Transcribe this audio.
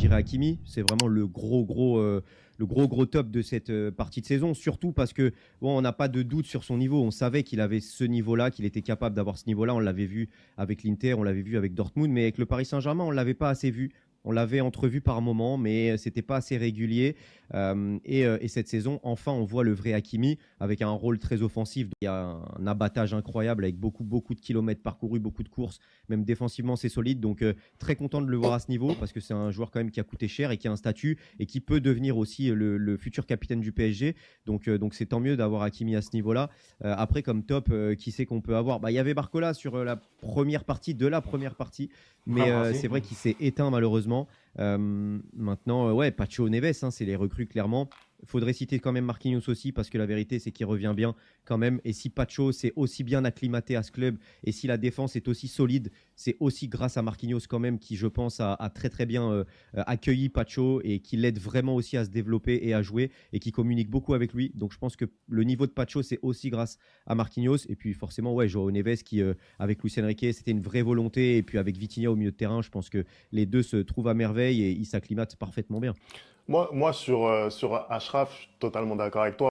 dirais Hakimi. C'est vraiment le gros top de cette partie de saison. Surtout parce que bon, on n'a pas de doute sur son niveau. On savait qu'il avait ce niveau-là, qu'il était capable d'avoir ce niveau-là. On l'avait vu avec l'Inter, on l'avait vu avec Dortmund, mais avec le Paris Saint-Germain, on ne l'avait pas assez vu. On l'avait entrevu par moment, mais c'était pas assez régulier. Et cette saison, enfin, on voit le vrai Hakimi avec un rôle très offensif. Il y a un abattage incroyable avec beaucoup, beaucoup de kilomètres parcourus, beaucoup de courses. Même défensivement, c'est solide. Donc, très content de le voir à ce niveau parce que c'est un joueur quand même qui a coûté cher et qui a un statut et qui peut devenir aussi le futur capitaine du PSG. Donc c'est tant mieux d'avoir Hakimi à ce niveau-là. Après, comme top, qui c'est qu'on peut avoir? Il y avait Barcola sur la première partie de la première partie, mais Merci. c'est vrai qu'il s'est éteint malheureusement. Maintenant, ouais, Pacho Neves, hein, c'est les recrues clairement. Il faudrait citer quand même Marquinhos aussi, parce que la vérité, c'est qu'il revient bien quand même. Et si Pacho s'est aussi bien acclimaté à ce club, et si la défense est aussi solide, c'est aussi grâce à Marquinhos quand même, qui, je pense, a très très bien accueilli Pacho et qui l'aide vraiment aussi à se développer et à jouer, et qui communique beaucoup avec lui. Donc je pense que le niveau de Pacho, c'est aussi grâce à Marquinhos. Et puis forcément, ouais, Joao Neves, qui, avec Luis Enrique, c'était une vraie volonté. Et puis avec Vitinha au milieu de terrain, je pense que les deux se trouvent à merveille et ils s'acclimatent parfaitement bien. Moi sur Achraf, je suis totalement d'accord avec toi.